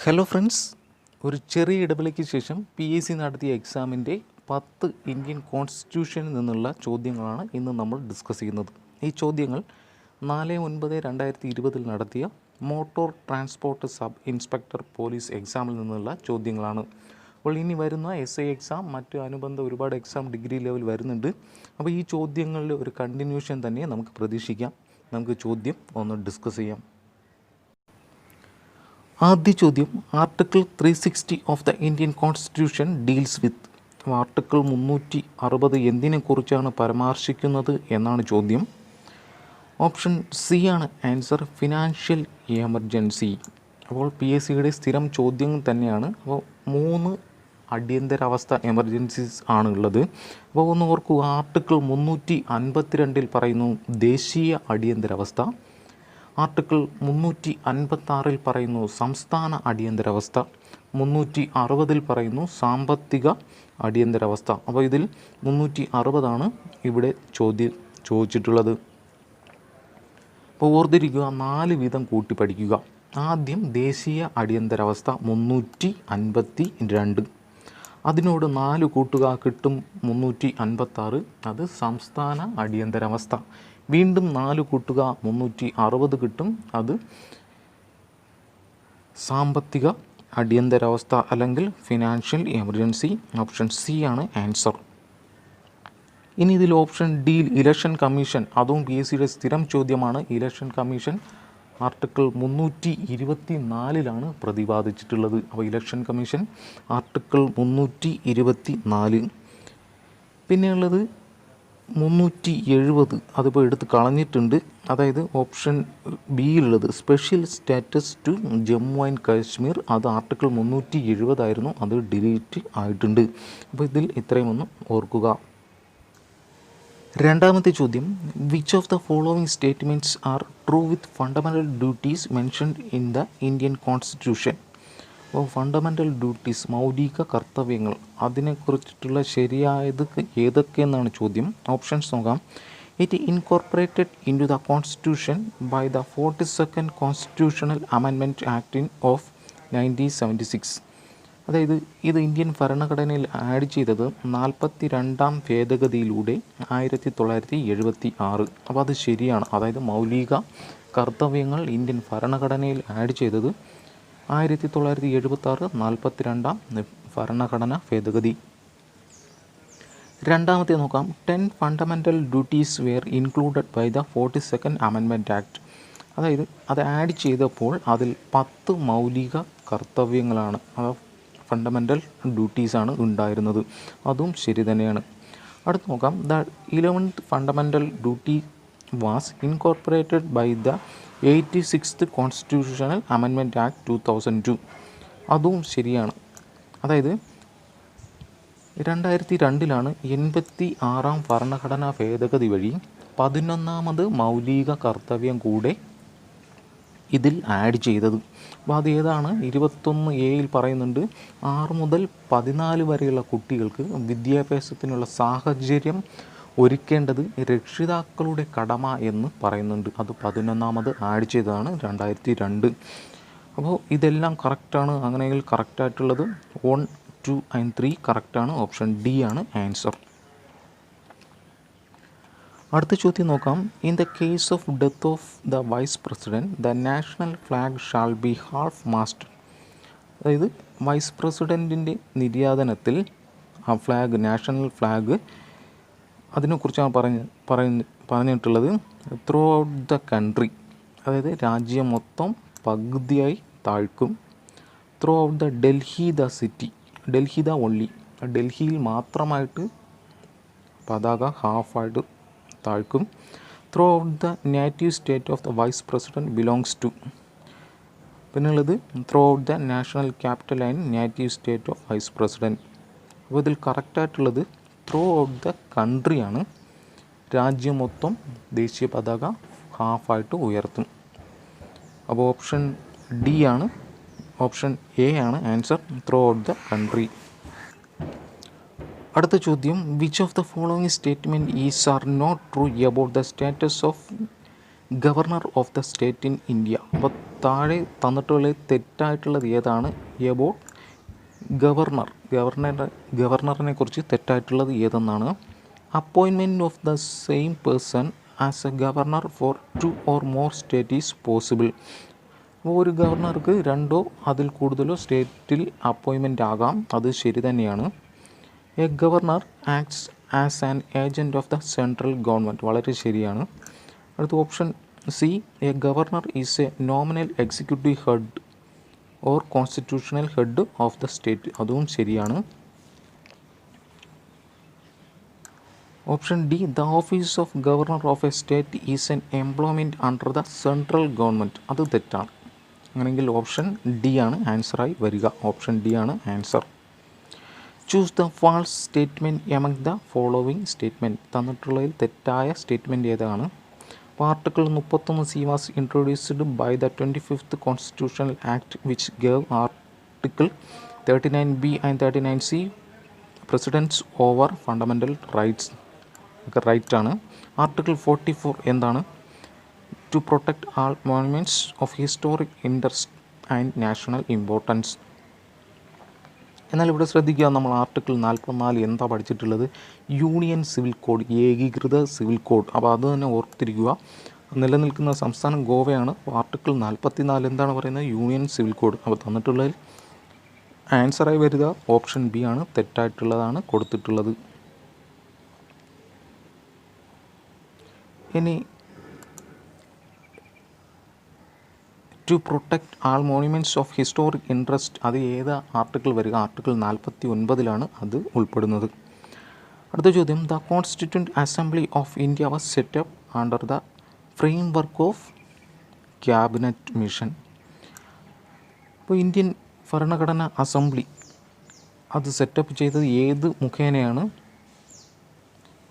Hello friends, ഒരു ചെറിയ ഇടവേളയ്ക്ക് ശേഷം PSC നടത്തിയ എക്സാമിൻ്റെ 10 ഇന്ത്യൻ കോൺസ്റ്റിറ്റ്യൂഷനിൽ നിന്നുള്ള ചോദ്യങ്ങളാണ് ഇന്ന് നമ്മൾ ഡിസ്കസ് ചെയ്യുന്നത്. ഈ ചോദ്യങ്ങൾ 4/9/2020 നടത്തിയ motor transport sub inspector police എക്സാമിൽ നിന്നുള്ള ചോദ്യങ്ങളാണ്. അപ്പോൾ ഇനി വരുന്ന SI എക്സാം, മറ്റ് അനുബന്ധ ഒരുപാട് എക്സാം ഡിഗ്രി ലെവൽ വരുന്നുണ്ട്. അപ്പോൾ ഈ ചോദ്യങ്ങളിൽ ഒരു കണ്ടിന്യൂഷൻ തന്നെ നമുക്ക് പ്രതീക്ഷിക്കാം. നമുക്ക് ചോദ്യം ഒന്ന് ഡിസ്കസ് ചെയ്യാം. ആദ്യ ചോദ്യം, article 360 of the Indian constitution deals with. Article 360 എന്തിനെക്കുറിച്ചാണ് പരാമർശിക്കുന്നത് എന്നാണ് ചോദ്യം. ഓപ്ഷൻ സി ആണ് ആൻസർ, ഫിനാൻഷ്യൽ എമർജൻസി. അപ്പോൾ PSCയുടെ സ്ഥിരം ചോദ്യം തന്നെയാണ്. അപ്പോൾ 3 അടിയന്തരാവസ്ഥ എമർജൻസീസ് ആണ് ഉള്ളത്. അപ്പോൾ ഒന്ന് ഓർക്കുക, ആർട്ടിക്കിൾ 352 പറയുന്നു ദേശീയ അടിയന്തരാവസ്ഥ. ആർട്ടിക്കിൾ 356 പറയുന്നു സംസ്ഥാന അടിയന്തരാവസ്ഥ. 360 പറയുന്നു സാമ്പത്തിക അടിയന്തരാവസ്ഥ. അപ്പോൾ ഇതിൽ 360 ഇവിടെ ചോദിച്ചിട്ടുള്ളത്. അപ്പോൾ ഓർത്തിരിക്കുക, 4 വീതം കൂട്ടി പഠിക്കുക. ആദ്യം ദേശീയ അടിയന്തരാവസ്ഥ 352, അതിനോട് 4 കൂട്ടുക, കിട്ടും 356, അത് സംസ്ഥാന അടിയന്തരാവസ്ഥ. വീണ്ടും 4 കൂട്ടുക, 360 കിട്ടും, അത് സാമ്പത്തിക അടിയന്തരാവസ്ഥ അല്ലെങ്കിൽ ഫിനാൻഷ്യൽ എമർജൻസി. ഓപ്ഷൻ സി ആണ് ആൻസർ. ഇനി ഇതിൽ ഓപ്ഷൻ ഡി, ഇലക്ഷൻ കമ്മീഷൻ, അതും PSCയുടെ സ്ഥിരം ചോദ്യമാണ്. Election commission article 324 പ്രതിപാദിച്ചിട്ടുള്ളത്. അപ്പോൾ ഇലക്ഷൻ കമ്മീഷൻ ആർട്ടിക്കിൾ 324. പിന്നെയുള്ളത് 370, അതിപ്പോൾ എടുത്ത് കളഞ്ഞിട്ടുണ്ട്. അതായത് ഓപ്ഷൻ ബിയിലുള്ളത് special status to Jammu and Kashmir, അത് ആർട്ടിക്കിൾ 370 ആയിരുന്നു, അത് ഡിലീറ്റ് ആയിട്ടുണ്ട്. അപ്പോൾ ഇതിൽ ഇത്രയും ഒന്ന് ഓർക്കുക. രണ്ടാമത്തെ ചോദ്യം, which of the following statements are true with fundamental duties mentioned in the Indian constitution. അപ്പോൾ ഫണ്ടമെൻ്റൽ ഡ്യൂട്ടീസ്, മൗലിക കർത്തവ്യങ്ങൾ, അതിനെക്കുറിച്ചിട്ടുള്ള ശരിയായത് ഏതൊക്കെയെന്നാണ് ചോദ്യം. ഓപ്ഷൻസ് നോക്കാം. It incorporated into the constitution by the 42nd constitutional amendment act of 1976. അതായത് ഇത് ഇന്ത്യൻ ഭരണഘടനയിൽ ആഡ് ചെയ്തത് 42ാം ഭേദഗതിയിലൂടെ 1976. അപ്പോൾ അത് ശരിയാണ്. അതായത് മൗലിക കർത്തവ്യങ്ങൾ ഇന്ത്യൻ ഭരണഘടനയിൽ ആഡ് ചെയ്തത് 1976, 42ാം ഭരണഘടന ഭേദഗതി. രണ്ടാമത്തെ നോക്കാം. 10 fundamental duties were included by the 42nd amendment act. അതായത് അത് ആഡ് ചെയ്തപ്പോൾ അതിൽ 10 മൗലിക കർത്തവ്യങ്ങളാണ്, ഫണ്ടമെൻ്റൽ ഡ്യൂട്ടീസാണ് ഉണ്ടായിരുന്നത്. അതും ശരി തന്നെയാണ്. അടുത്ത് നോക്കാം. The 11th fundamental duty was incorporated by the 86th constitutional amendment act 2002. അതും ശരിയാണ്. അതായത് 2002 86ാം ഭരണഘടനാ ഭേദഗതി വഴി 11ാമത് മൗലിക കർത്തവ്യം കൂടെ ഇതിൽ ആഡ് ചെയ്തത്. അപ്പോൾ അത് ഏതാണ്? 21A പറയുന്നുണ്ട്, 6 മുതൽ 14 വരെയുള്ള കുട്ടികൾക്ക് വിദ്യാഭ്യാസത്തിനുള്ള സാഹചര്യം ഒരുക്കേണ്ടത് രക്ഷിതാക്കളുടെ കടമ എന്ന് പറയുന്നുണ്ട്. അത് 11ാമത് ആഡ് ചെയ്തതാണ് 2002. അപ്പോൾ ഇതെല്ലാം കറക്റ്റാണ്. അങ്ങനെയെങ്കിൽ കറക്റ്റായിട്ടുള്ളത് 1, 2 and 3 കറക്റ്റാണ്. ഓപ്ഷൻ ഡി ആണ് ആൻസർ. അടുത്ത ചോദ്യം നോക്കാം. In the case of death of the vice president the national flag shall be half masted. അതായത് വൈസ് പ്രസിഡൻറ്റിൻ്റെ നിര്യാതനത്തിൽ ആ ഫ്ലാഗ്, നാഷണൽ ഫ്ലാഗ്, അതിനെക്കുറിച്ചാണ് പറഞ്ഞിട്ടുള്ളത്. ത്രൂ ഔട്ട് ദ കൺട്രി, അതായത് രാജ്യം മൊത്തം പകുതിയായി താഴ്ക്കും. Throughout the Delhi the city, Delhi the only, ഡൽഹിയിൽ മാത്രമായിട്ട് പതാക ഹാഫായിട്ട് താഴ്ക്കും. Throughout the native state of the vice president belongs to. പിന്നുള്ളത് throughout the national capital and native state of vice president. അപ്പോൾ ഇതിൽ കറക്റ്റായിട്ടുള്ളത് ത്രൂ ഔട്ട് ദ കൺട്രിയാണ്. രാജ്യം മൊത്തം ദേശീയ പതാക ഹാഫായിട്ട് ഉയർത്തും. അപ്പോൾ ഓപ്ഷൻ ഡി ആണ്, ഓപ്ഷൻ എ ആണ് answer, throughout the country. അടുത്ത ചോദ്യം, which of the following statement is are not true about the status of governor of the state in India. അപ്പോൾ താഴെ തന്നിട്ടുള്ള തെറ്റായിട്ടുള്ളത് ഏതാണ്? എബൌട്ട് ഗവർണറിനെ കുറിച്ച് തെറ്റായിട്ടുള്ളത് ഏതെന്നാണ്. Appointment of the same person as a governor for 2 or more state is possible. അപ്പോൾ ഒരു ഗവർണർക്ക് 2 അതിൽ കൂടുതലോ സ്റ്റേറ്റിൽ അപ്പോയിൻമെൻ്റ് ആകാം, അത് ശരി തന്നെയാണ്. A governor acts as an agent of the central government, വളരെ ശരിയാണ്. അടുത്ത option C, a governor is a nominal executive head or constitutional head of the state, അതും ശരിയാണ്. Option D, the office of governor of a state is an employment under the central government, അത് തെറ്റാണ്. അങ്ങനെയെങ്കിൽ option D ആണ് ആൻസറായി വരിക. Option D ആണ് answer. Choose the false statement among the following statement. തന്നിട്ടുള്ളതിൽ തെറ്റായ സ്റ്റേറ്റ്മെൻറ്റ് ഏതാണ്? Article 31C was introduced by the 25th constitutional act which gave article 39B and 39C precedence over fundamental rights, ഒക്കെ റൈറ്റാണ്. Article 44 എന്താണ്? To protect all monuments of historic interest and national importance. എന്നാൽ ഇവിടെ ശ്രദ്ധിക്കുക, നമ്മൾ article 44 എന്താ പഠിച്ചിട്ടുള്ളത്? Union civil code, ഏകീകൃത സിവിൽ കോഡ്. അപ്പോൾ അത് തന്നെ ഓർത്തിരിക്കുക. നിലനിൽക്കുന്ന സംസ്ഥാനം ഗോവയാണ്. ആർട്ടിക്കിൾ 44 എന്താണ് പറയുന്നത്? Union civil code. അപ്പോൾ തന്നിട്ടുള്ളതിൽ ആൻസറായി വരിക ഓപ്ഷൻ ബി ആണ്, തെറ്റായിട്ടുള്ളതാണ് കൊടുത്തിട്ടുള്ളത്. ഇനി to protect all monuments of historic interest, അത് ഏത് ആർട്ടിക്കിൾ വരിക? ആർട്ടിക്കിൾ 49 അത് ഉൾപ്പെടുന്നത്. അടുത്ത ചോദ്യം, the constituent assembly of India was set up under the frame work of cabinet mission. അപ്പോൾ ഇന്ത്യൻ ഭരണഘടനാ അസംബ്ലി അത് സെറ്റപ്പ് ചെയ്തത് ഏത് മുഖേനയാണ്?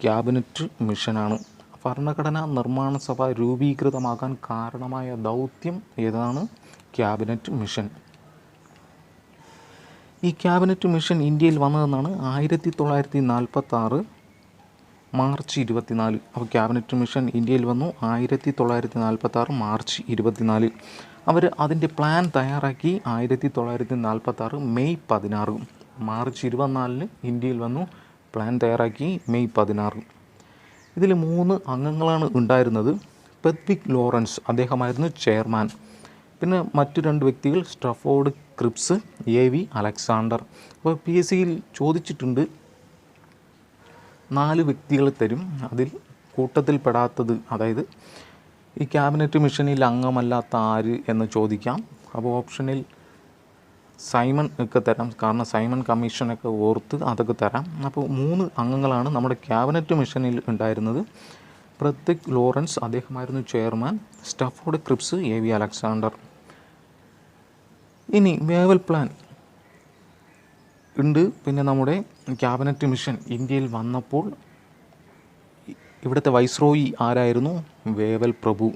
ക്യാബിനറ്റ് മിഷനാണ്. ഭരണഘടനാ നിർമ്മാണ സഭ രൂപീകൃതമാകാൻ കാരണമായ ദൗത്യം ഏതാണ്? Cabinet mission. ഈ ക്യാബിനറ്റ് മിഷൻ ഇന്ത്യയിൽ വന്നതെന്നാണ് 1946 മാർച്ച് 24. അപ്പോൾ ക്യാബിനറ്റ് മിഷൻ ഇന്ത്യയിൽ വന്നു 1946 മാർച്ച് 24. അവർ അതിൻ്റെ പ്ലാൻ തയ്യാറാക്കി 1946 മെയ് 16. മാർച്ച് 24 ഇന്ത്യയിൽ വന്നു, പ്ലാൻ തയ്യാറാക്കി മെയ് 16. ഇതിൽ 3 അംഗങ്ങളാണ് ഉണ്ടായിരുന്നത്. പെത്വിക് ലോറൻസ്, അദ്ദേഹമായിരുന്നു ചെയർമാൻ. പിന്നെ മറ്റു 2 വ്യക്തികൾ സ്ട്രഫോർഡ് ക്രിപ്സ്, AV അലക്സാണ്ടർ. അപ്പോൾ PSCയിൽ ചോദിച്ചിട്ടുണ്ട്, 4 വ്യക്തികൾ തരും, അതിൽ കൂട്ടത്തിൽപ്പെടാത്തത്, അതായത് ഈ ക്യാബിനറ്റ് മിഷനിൽ അംഗമല്ലാത്ത ആര് എന്ന് ചോദിക്കാം. അപ്പോൾ ഓപ്ഷനിൽ സൈമൺ ഒക്കെ തരാം, കാരണം സൈമൺ കമ്മീഷനൊക്കെ ഓർത്ത് അതൊക്കെ തരാം. അപ്പോൾ 3 അംഗങ്ങളാണ് നമ്മുടെ ക്യാബിനറ്റ് മിഷനിൽ ഉണ്ടായിരുന്നത്. പെത്വിക് ലോറൻസ്, അദ്ദേഹമായിരുന്നു chairman. Stafford Cripps, AV Alexander. ഇനി വേവൽ പ്ലാൻ ഉണ്ട്. പിന്നെ നമ്മുടെ ക്യാബിനറ്റ് മിഷൻ ഇന്ത്യയിൽ വന്നപ്പോൾ ഇവിടുത്തെ വൈസ്രോയി ആരായിരുന്നു? വേവൽ പ്രഭു.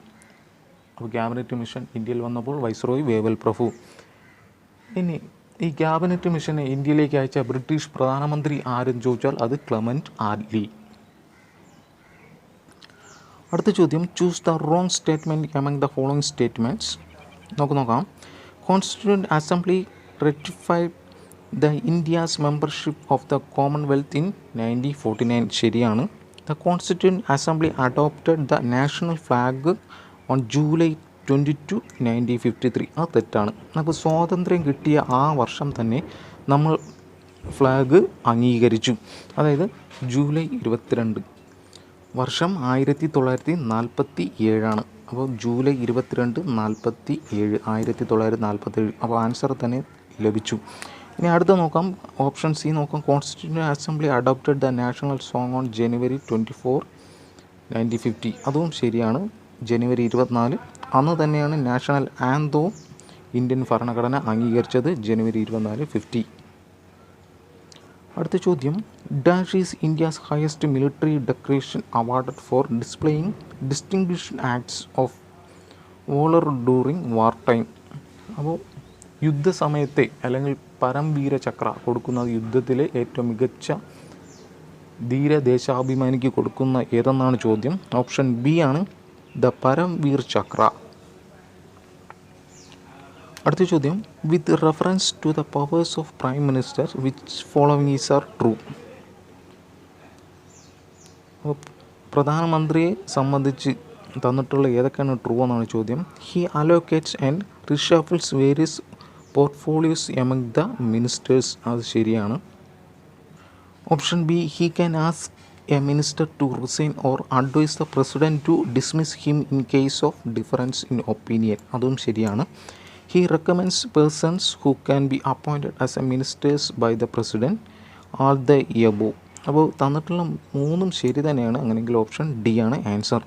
അപ്പോൾ ക്യാബിനറ്റ് മിഷൻ ഇന്ത്യയിൽ വന്നപ്പോൾ വൈസ്രോയി വേവൽ പ്രഭു. ഇനി ഈ ക്യാബിനറ്റ് മിഷനെ ഇന്ത്യയിലേക്ക് അയച്ച ബ്രിട്ടീഷ് പ്രധാനമന്ത്രി ആരെന്ന് ചോദിച്ചാൽ അത് ക്ലെമൻറ്റ് ആറ്റ്ലി. അടുത്ത ചോദ്യം, choose the wrong statement among the following statements. നോക്കാം. Constituent assembly ratified the India's membership of the Commonwealth in 1949, ശരിയാണ്. The constituent assembly adopted the national flag on July 22, 1953, അത് തെറ്റാണ്. അപ്പോൾ സ്വാതന്ത്ര്യം കിട്ടിയ ആ വർഷം തന്നെ നമ്മൾ ഫ്ലാഗ് അംഗീകരിച്ചു, അതായത് ജൂലൈ 22 വർഷം 1947. അപ്പോൾ ജൂലൈ 22, 47, 1947. അപ്പോൾ ആൻസർ തന്നെ ലഭിച്ചു. ഇനി അടുത്ത നോക്കാം, ഓപ്ഷൻ സി നോക്കാം. Constituent assembly adopted the national song on ജനുവരി 24, 1950, അതും ശരിയാണ്. ജനുവരി 24 അന്ന് തന്നെയാണ് നാഷണൽ ആന്തവും ഇന്ത്യൻ ഭരണഘടന അംഗീകരിച്ചത്, ജനുവരി 24, 50. അടുത്ത ചോദ്യം, dash is India's highest military decoration awarded four displaying distinguished acts of Wöhler during war time. അപ്പോൾ യുദ്ധസമയത്തെ അല്ലെങ്കിൽ പരംവീര ചക്ര കൊടുക്കുന്നത് യുദ്ധത്തിലെ ഏറ്റവും മികച്ച ധീരദേശാഭിമാനിക്ക് കൊടുക്കുന്ന ഏതെന്നാണ് ചോദ്യം. ഓപ്ഷൻ ബി ആണ് ദ പരംവീർ ചക്ര. അടുത്ത ചോദ്യം, with reference to the powers of prime minister which following is are true. അപ്പോൾ പ്രധാനമന്ത്രിയെ സംബന്ധിച്ച് തന്നിട്ടുള്ള ഏതൊക്കെയാണ് ട്രൂ എന്നാണ് ചോദ്യം. He allocates and reshuffles various portfolios among the ministers. അത് ശരിയാണ്. Option B, he can ask a minister to resign or advise the president to dismiss him in case of difference in opinion. അതും ശരിയാണ്. He recommends persons who can be appointed as a ministers by the president. All the above. അപ്പോൾ തന്നിട്ടുള്ള മൂന്നും ശരി തന്നെയാണ്. അങ്ങനെയെങ്കിൽ option D ആണ് answer.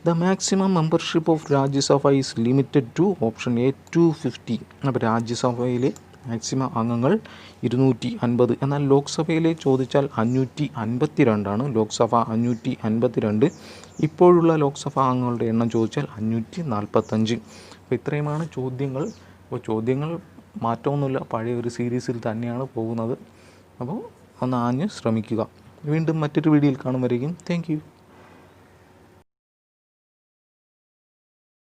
The maximum membership of Rajya Sabha is limited to. Option A 250. അപ്പോൾ രാജ്യസഭയിലെ മാക്സിമം അംഗങ്ങൾ 250. എന്നാൽ ലോക്സഭയിലെ ചോദിച്ചാൽ 552. ലോക്സഭ 552. ഇപ്പോഴുള്ള ലോക്സഭാ അംഗങ്ങളുടെ എണ്ണം ചോദിച്ചാൽ 545. അപ്പോൾ ഇത്രയുമാണ് ചോദ്യങ്ങൾ. അപ്പോൾ ചോദ്യങ്ങൾ മാറ്റമൊന്നുമില്ല, പഴയ ഒരു സീരീസിൽ തന്നെയാണ് പോകുന്നത്. അപ്പോൾ ഒന്ന് ആഞ്ഞ് ശ്രമിക്കുക. വീണ്ടും മറ്റൊരു വീഡിയോയിൽ കാണും വരെയും താങ്ക് യു.